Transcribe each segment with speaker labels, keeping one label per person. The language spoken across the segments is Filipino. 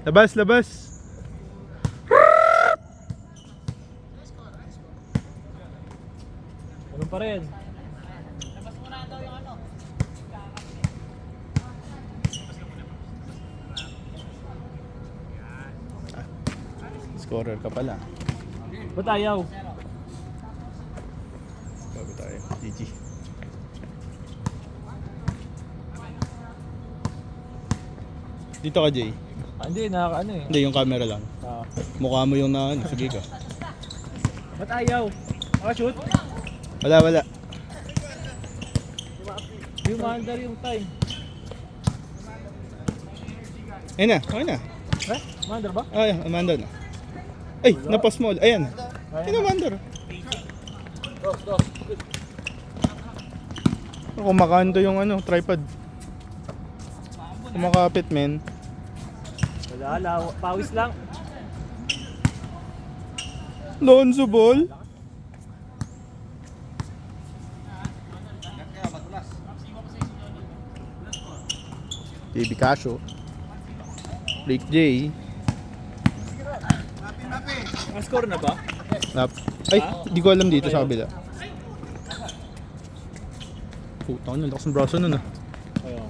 Speaker 1: Labas, labas.
Speaker 2: Ganun pa rin.
Speaker 1: Scorer ka pala.
Speaker 2: Ba't ayaw?
Speaker 1: Bago tayo. GG. Dito ka, Jay.
Speaker 2: Hindi, nakakaano eh.
Speaker 1: Hindi, yung camera lang. Mukha mo yung na ano. Sige ka.
Speaker 2: Ba't ayaw? Shoot?
Speaker 1: Wala, wala.
Speaker 2: Di maandar yung time.
Speaker 1: Ayun na, ayun na.
Speaker 2: Eh? Maandar ba?
Speaker 1: Ay, Amanda na. Ay, napas mo. Ayan. Ayun, Amanda. Kumakando yung ano, tripod. Kumakapit, men.
Speaker 2: Wala, pawis lang.
Speaker 1: Lonzo Ball. JB Casio. Rick J.
Speaker 2: Score na ba?
Speaker 1: Ay, di ko alam dito sa kabila. Putang ina, lakas ng braso nun ah.
Speaker 2: Ayaw.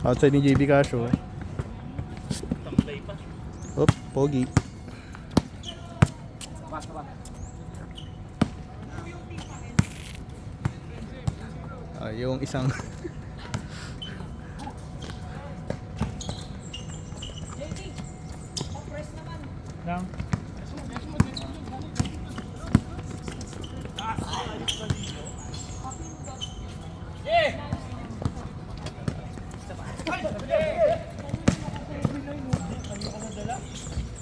Speaker 1: Outside ni JB Casio.
Speaker 2: Tamlay pa.
Speaker 1: Op, pogi. Yung isang
Speaker 2: Nang?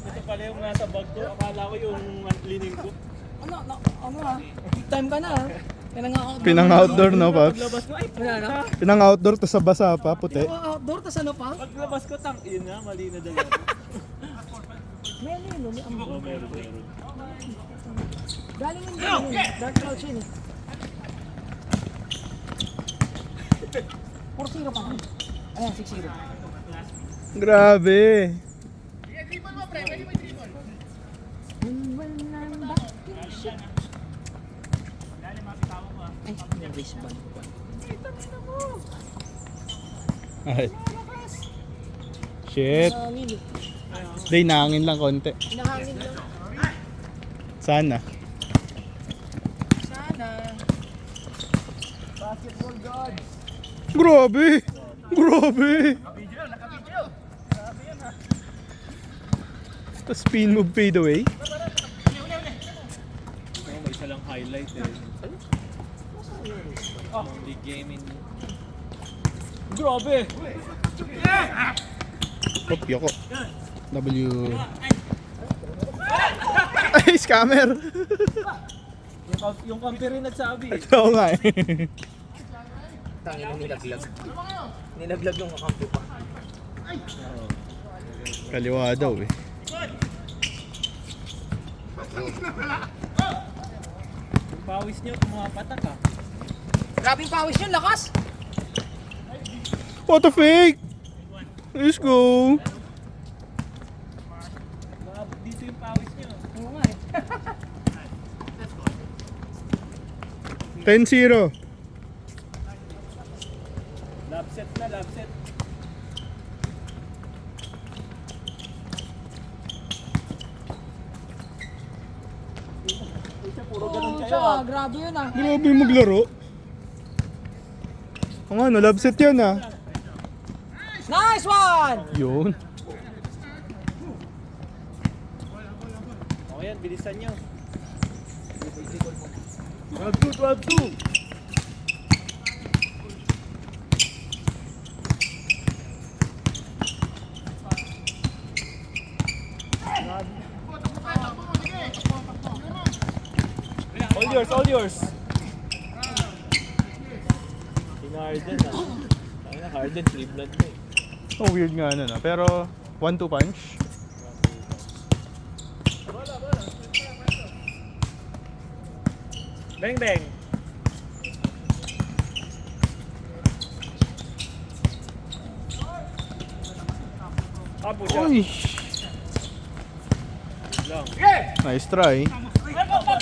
Speaker 2: Ito pala yung nasa bag ko. Akala ko yung lining ko.
Speaker 3: Ano ah? Big time ka na ah.
Speaker 1: pinang-outdoor, no, Paps?
Speaker 2: Paglabas ko, ay,
Speaker 3: Wala na?
Speaker 1: Pinang-outdoor to sa basa pa, puti.
Speaker 3: Yung outdoor, tas ano pa?
Speaker 2: paglabas ko, yun na, mali na dalawa.
Speaker 3: Meron yun,
Speaker 2: Oh, meron.
Speaker 3: galing yung galing yun. Dark clouds yun eh. 4-0 pa lang. Ayan, 6-0.
Speaker 1: Grabe.
Speaker 3: Ay, yung wristband ko pa.
Speaker 1: Ay. Shit.
Speaker 3: Nahangin eh.
Speaker 1: Day, nahangin lang konti.
Speaker 3: Nahangin lang.
Speaker 1: Sana.
Speaker 3: Sana.
Speaker 1: Grabe. Grabe. Tapos spin move fade away.
Speaker 2: Oh, may isa lang highlight eh. Only game in... Grabe!
Speaker 1: Pop, yoko. W. Ay, scammer.
Speaker 2: Yung kampi rin nagsabi.
Speaker 1: Oo nga eh.
Speaker 3: Tangin yung nilaglag. Nilaglag yung kakampi pa.
Speaker 1: Kaliwa daw eh.
Speaker 2: Yung pawis niyo, pumapatak ah.
Speaker 3: Grabe yung pawis yun, lakas!
Speaker 1: What a fake! Let's go!
Speaker 2: Dito yung pawis niyo.
Speaker 3: Oo nga eh.
Speaker 1: 10-0.
Speaker 2: Lab set na, lab set. Puro ganun kayo ah.
Speaker 3: Grabe yun ah.
Speaker 1: Grabe maglaro. Ang ano, love set yan ah.
Speaker 3: Nice one!
Speaker 1: Yun.
Speaker 2: Okay yan, bilisan niyo.
Speaker 1: 12-2.
Speaker 2: All yours. King Harden ah. Ay na, Harden, Cleveland na eh.
Speaker 1: Oh, weird nga ano na. Pero 1-2 punch.
Speaker 2: Bang bang. Apo siya.
Speaker 1: Uy!
Speaker 2: Lang.
Speaker 1: Nice try.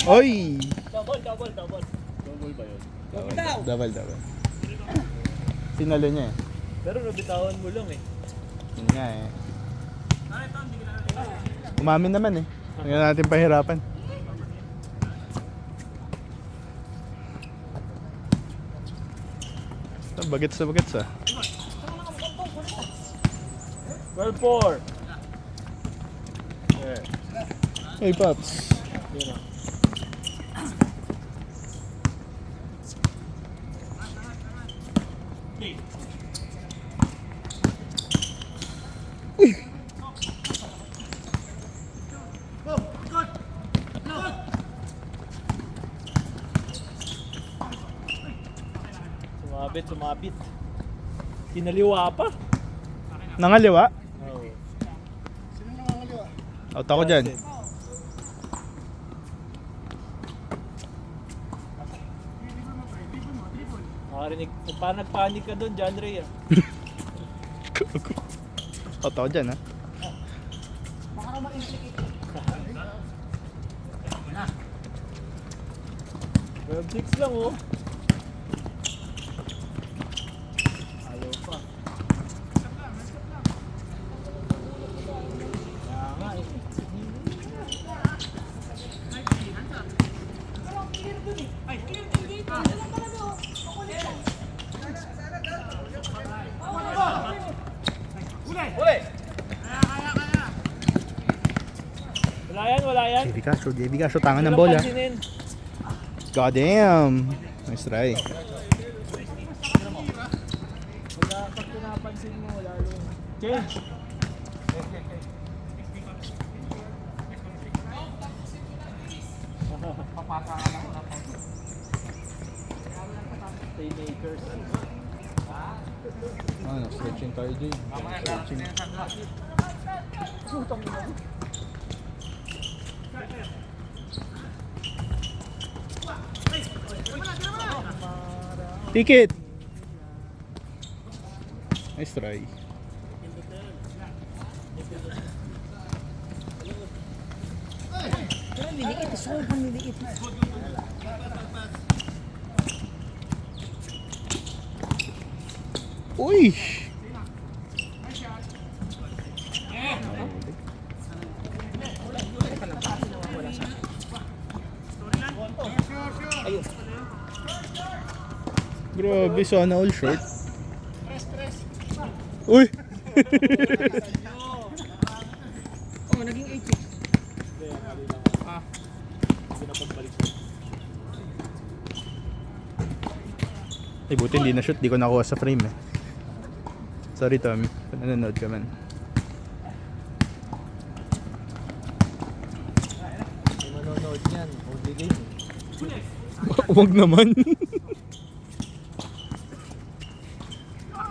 Speaker 1: Oy!
Speaker 3: Double, double, double.
Speaker 2: Double ba yun?
Speaker 1: Double. Sinalo niya eh.
Speaker 2: Pero nabitawan mo lang eh.
Speaker 1: Yun nga eh. Umamin naman eh. Ngayon natin pahirapan. Ito, bagets ah.
Speaker 2: 12-4. Yeah.
Speaker 1: Hey, Pops.
Speaker 2: Yun na. Sumabit. Kinaliwa pa.
Speaker 1: Nangaliwa?
Speaker 2: Oo.
Speaker 1: Out ako dyan.
Speaker 2: Nakarinig. Parang nagpanik ka doon, John Ray ah.
Speaker 1: Out ako dyan ha.
Speaker 2: Web 6 lang oh. Ayaw pa. Kaya nga eh. Wala yan.
Speaker 1: JV Castro, tangan ng bola.
Speaker 2: Pansinin.
Speaker 1: God damn. Nice try.
Speaker 2: Pag pinapansin mo, lalo. Change. Playmakers.
Speaker 1: Ano, stretching tayo dyan. Stretching. Ticket! Nice try. Uy! Grabe, sana all short. Uy!
Speaker 3: Oh, naging 80.
Speaker 2: Hindi na pagbalik.
Speaker 1: Ay, buti hindi na shoot. Di ko nakuha sa frame eh. Sorry Tommy, kung nanonood ka man.
Speaker 2: May manonood niyan. Only game.
Speaker 1: Huwag naman.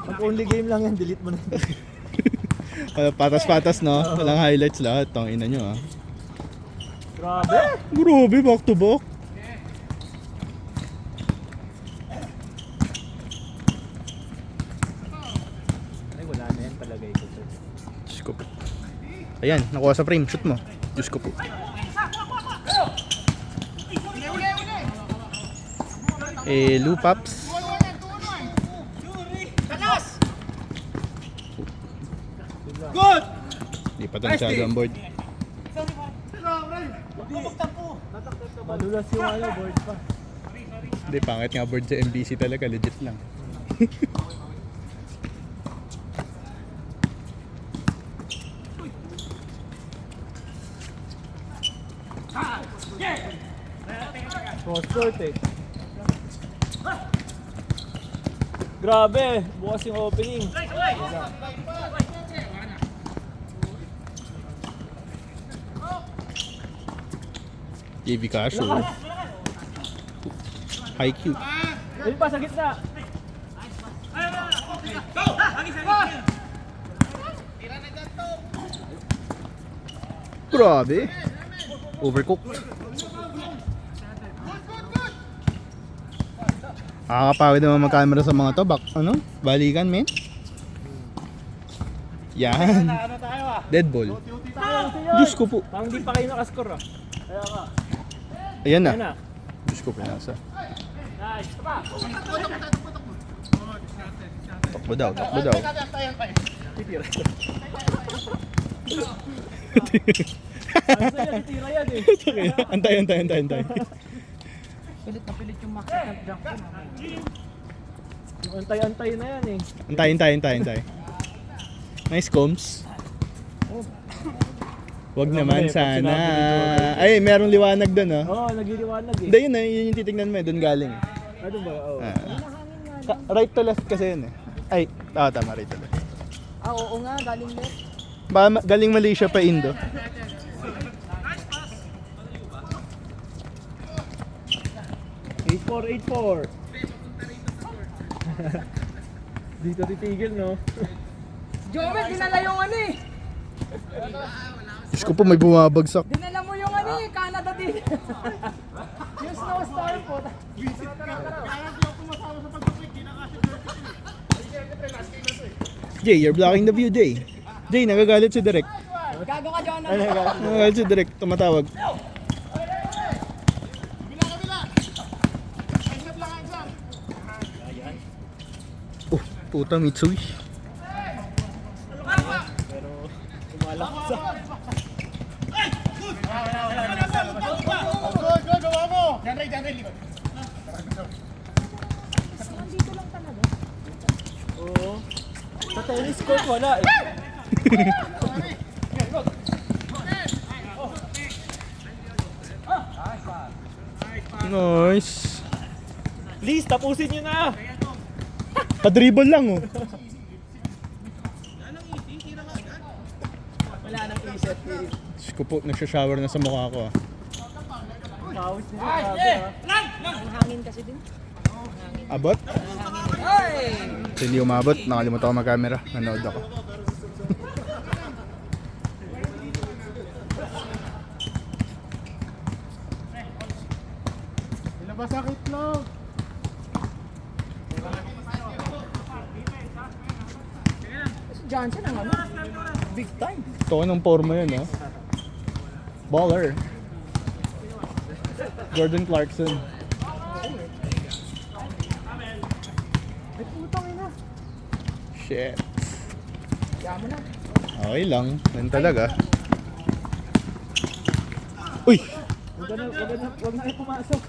Speaker 2: Pag only game lang yan, delete mo na.
Speaker 1: Patas-patas no? Walang highlights lahat. Tangina nyo ah.
Speaker 2: Grabe.
Speaker 1: Grabe, back to back.
Speaker 2: Ay, wala na yan palagay ko.
Speaker 1: Diyos ko po. Ayan, nakuha sa frame. Shoot mo. Diyos ko po. Lou Pops.
Speaker 3: Good!
Speaker 1: Di pa tansyado ang board.
Speaker 2: Malulas yung ano, board pa.
Speaker 1: Hindi, pangit nga board sa MBC talaga. Legit lang.
Speaker 2: Cross court eh. Grabe, bukas yung opening.
Speaker 1: JV Castro. High Q.
Speaker 2: Ayun pa, sa gitna.
Speaker 1: Grabe. Overcooked. Nakakapawid naman mag-camera sa mga to. Ano? Balikan, men. Yan.
Speaker 2: Ano tayo ah?
Speaker 1: Dead ball. Diyos ko po.
Speaker 2: Parang di pa kayo nakascore ah. Kaya ka.
Speaker 1: Ayan na.
Speaker 2: Ayan na.
Speaker 1: Diyos ko, pinasa.
Speaker 2: Nice. Pa.
Speaker 1: Takbo daw, takbo daw.
Speaker 2: Titira. Ano sa'yo? Titira yan eh.
Speaker 1: Antay, antay, antay, antay.
Speaker 3: Pilit na pilit yung makit ng jump ko.
Speaker 2: Yung antay-antay na yan eh.
Speaker 1: Antay, antay, antay, antay. Nice combs. Wag naman sana. Ay, merong liwanag doon, oh.
Speaker 2: Oo, nagliliwanag eh.
Speaker 1: Hindi, yun na, yun yung titignan mo, doon galing.
Speaker 2: Ano ba? Oo.
Speaker 1: Right to left kasi yun eh. Ay, tama, right to left.
Speaker 3: Oo nga, galing left.
Speaker 1: Galing Malaysia pa Indo.
Speaker 2: Eight four. Dito titigil no?
Speaker 3: Jomel, dinala yung ano eh.
Speaker 1: Diyos ko po, may bumabagsak.
Speaker 3: Dinala mo yung ano eh, Canada din. Yung snowstorm po.
Speaker 1: Jay, you're blocking the view, Jay. Jay, nagagalit si Direk.
Speaker 3: Gago ka, John.
Speaker 1: Nagagalit si Direk, tumatawag. Oh, puta, Mitsui.
Speaker 2: Pero umalak sa... Oo. Sa tennis court wala eh.
Speaker 1: Nice.
Speaker 2: Please, tapusin nyo na!
Speaker 1: Pa-dribble lang, oh.
Speaker 3: Wala nang isip.
Speaker 1: Diyos ko po, nagsha-shower na sa mukha ko, ah.
Speaker 2: Pawis nyo na grabe ha.
Speaker 3: Ang hangin kasi din.
Speaker 1: Abot?
Speaker 3: Ay!
Speaker 1: So, hindi umabot, nakalimutan ko mag-camera. Nanood ako.
Speaker 2: Masakit lang!
Speaker 3: Si Johnson ang ano? Big time.
Speaker 1: Ito ko ng forma yun, oh. Baller. Jordan Clarkson.
Speaker 3: Ay, putang ina.
Speaker 1: Shit.
Speaker 3: Kaya mo na.
Speaker 1: Okay lang. Yan talaga. Uy!
Speaker 2: Huwag na kayo pumasok.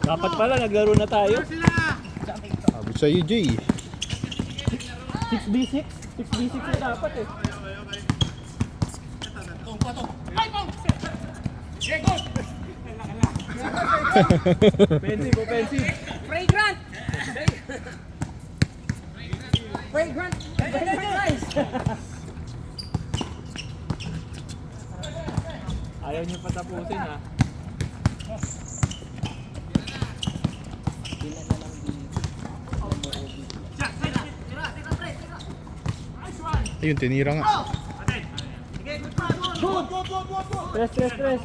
Speaker 2: Dapat pala, naglaro na tayo.
Speaker 1: Abot sa'yo, Jay.
Speaker 2: 6v6? 6v6 na dapat eh. Offensive, offensive.
Speaker 3: Fragrant! Fragrant! Very nice!
Speaker 2: Ayaw niyo patapusin ha.
Speaker 1: Ayun, tinira nga.
Speaker 2: Press, press, press.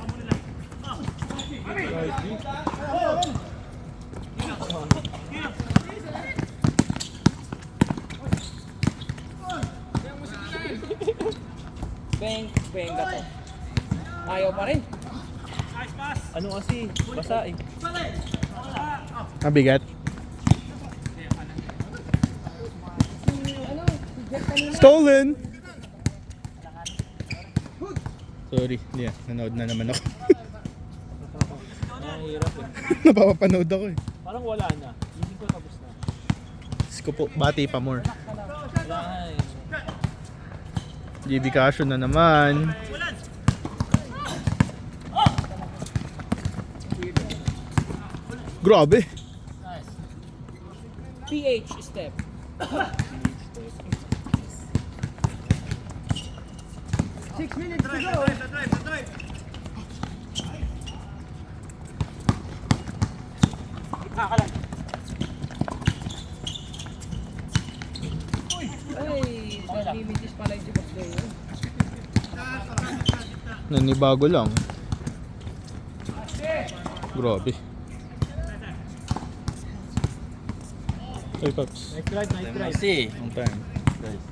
Speaker 3: Bang, bang ka to. Ayaw pa rin.
Speaker 2: Ano kasi? Basa eh.
Speaker 1: Mabigat.
Speaker 3: Ano, si Jeff kanina.
Speaker 1: Stolen! Sorry, hindi yan. Nanood na naman ako.
Speaker 2: Ang hirap eh.
Speaker 1: Napapanood ako eh.
Speaker 2: Parang wala na. Hindi ko tapos na.
Speaker 1: Diyos ko po, bati pa more.
Speaker 2: Wala na eh.
Speaker 1: JB Casio na naman. Grabe.
Speaker 3: PH step. Six minutes to go. Ay, limitis pala yung Jeff player.
Speaker 1: Nanibago lang. Grabe. Ay, Pops.
Speaker 2: Nice drive, nice drive.
Speaker 4: See.
Speaker 1: Long time.
Speaker 4: Guys.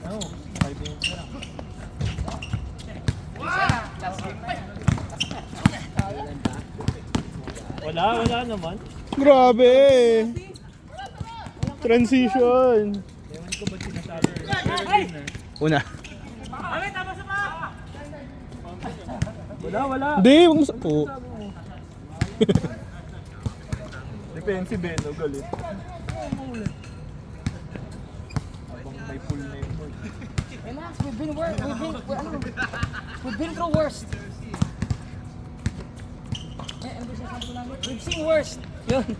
Speaker 2: No, 5 minutes na lang. Wala naman.
Speaker 1: Grabe! Transition!
Speaker 2: Ewan ko ba't sinasabi.
Speaker 1: Una.
Speaker 2: Wala.
Speaker 1: Hindi, huwag mo sa... Oh.
Speaker 2: Defensive eh, no galit. Habang may pull na yun.
Speaker 5: Relax, we've been through worse. We've seen worse. Yun.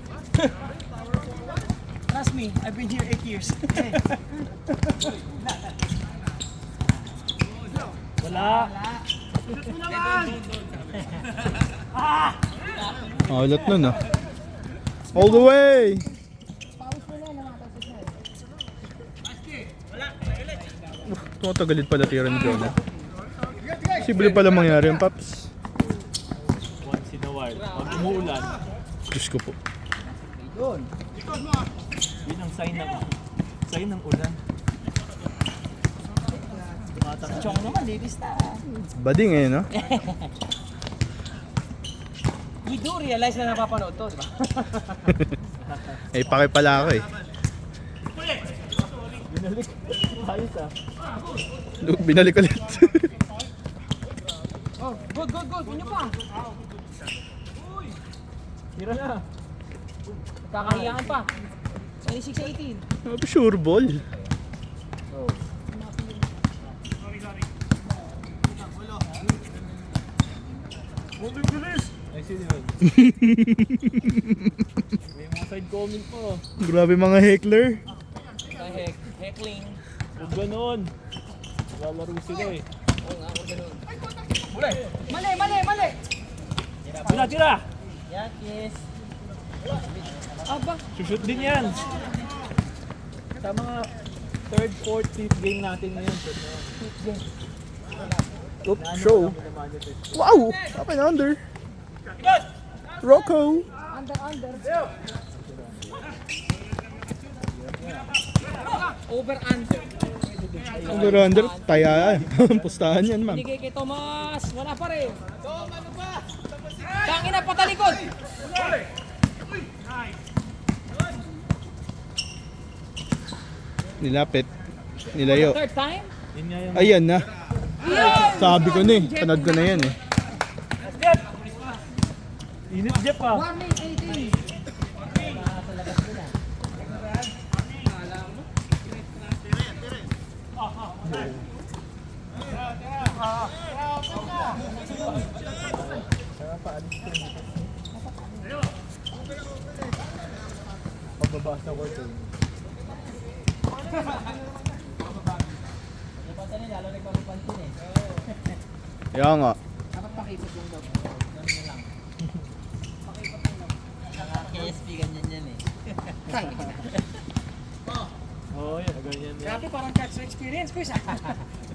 Speaker 5: Trust me, I've been here 8 years.
Speaker 2: Wala.
Speaker 1: Alat nun ah. All the way! Tumatagalid pala tira ni Jonah. Posible pala mangyari yung Paps.
Speaker 2: Once in a while. Pag umuulan,
Speaker 1: Diyos ko po.
Speaker 2: yun ang sign ng ulan. Tumatakbo.
Speaker 5: Chong naman, ladies na.
Speaker 1: Bading eh, no?
Speaker 5: We do realize na napapanood to, di ba?
Speaker 1: Eh, pake pala ako eh.
Speaker 2: Binalik. Ayos ah.
Speaker 1: Binalik ulit.
Speaker 5: Oh, good. Inyo pa.
Speaker 2: Tira na.
Speaker 5: Kakahiyaan pa. 26-18.
Speaker 1: Sabi sure ball.
Speaker 2: Ay, sino yun? May mga side comment pa.
Speaker 1: Grabe mga heckler.
Speaker 5: Kahek, heckling.
Speaker 2: Huwag ganon. Lalaro sila eh.
Speaker 5: Oo nga, huwag ganun. Mali!
Speaker 2: Tira!
Speaker 5: Yan, yes. Aba,
Speaker 2: Shoot din yan. Sa mga 3rd, 4th, 5th game natin ngayon.
Speaker 1: Oops, show. Wow! Up and under. Rocco.
Speaker 5: under. Over-under.
Speaker 1: Under. Taya. Pustahan yan, ma'am.
Speaker 5: Binigay kay Tomas. Wala pa rin. Tangina, patalikod.
Speaker 1: Nilapit. Nilayo.
Speaker 5: Third time?
Speaker 2: Yun nga yung
Speaker 1: Ayan na. Sabi ko na eh. Panood ko na yan eh.
Speaker 2: init Jeff ah.
Speaker 5: 1-18.
Speaker 2: Pababa sa court eh.
Speaker 1: Kaya nga.
Speaker 5: Dapat pakipot lang daw.
Speaker 4: KSP ganyan yan eh.
Speaker 2: Oo yan, ganyan yan.
Speaker 5: Grabe, parang catch experience ko isa.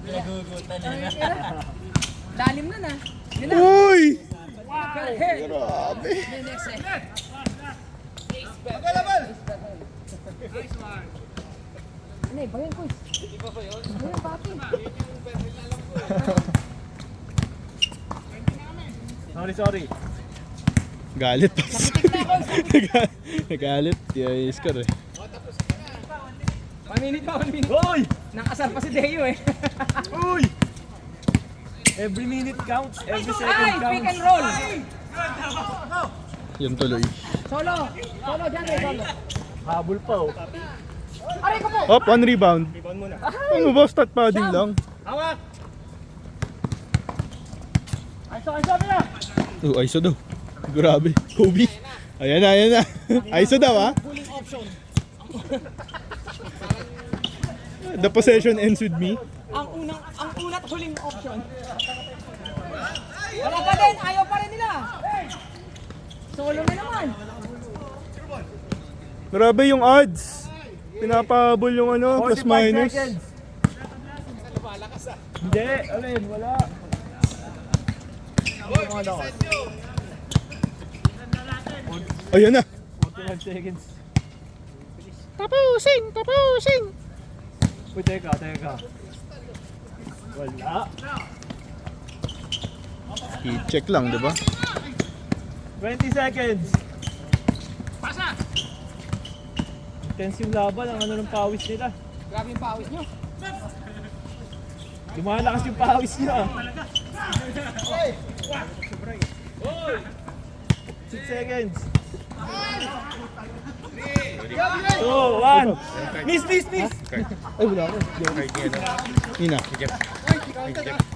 Speaker 4: Pinagugutan nila.
Speaker 5: Lalim na. Yun na.
Speaker 1: Uy!
Speaker 5: Hey.
Speaker 1: Grabe.
Speaker 5: Next set. Ano ba yan, Kuy? Hindi pa ba yun? Ano yung bati?
Speaker 2: Sorry.
Speaker 1: Galit.
Speaker 5: Napitik na ako.
Speaker 1: Nagalit. Yeah, score eh.
Speaker 5: 1 minute pa.
Speaker 2: Hoy!
Speaker 5: Nakasar pa si Deo eh.
Speaker 2: Uy! Every minute counts, every second
Speaker 5: Ay, pick and
Speaker 2: counts.
Speaker 5: roll.
Speaker 1: Yun tuloy.
Speaker 5: Solo dyan, solo.
Speaker 2: Habol pa oh.
Speaker 5: Aray ko po.
Speaker 1: Up, 1 rebound. Ano ba? Stat padding lang.
Speaker 2: Hawak! Ay, sabi na!
Speaker 1: ISO daw. Grabe. Kobe. Ayan na. ISO daw ah.
Speaker 5: Pulling option.
Speaker 1: The possession ends with me.
Speaker 5: Ang una't huling option. Wala pa din, ayaw pa rin nila. Solo na naman.
Speaker 1: Grabe yung odds. Pinapahabol yung ano, plus
Speaker 2: 45
Speaker 1: minus.
Speaker 2: seconds. Hindi, alin, wala. Mga lakot.
Speaker 1: Ayun na.
Speaker 2: 45 seconds.
Speaker 1: Tapusin! Tapusin!
Speaker 2: Uy, teka. Wala.
Speaker 1: I-check lang, di ba?
Speaker 2: 20 seconds. Pasa! Intense yung laban. Ang ano ng pawis nila.
Speaker 5: Grabe yung pawis nyo.
Speaker 2: Lumalakas yung pawis nyo. 6 seconds. 2, 1. Miss!
Speaker 1: Ay, wala ako. Nina.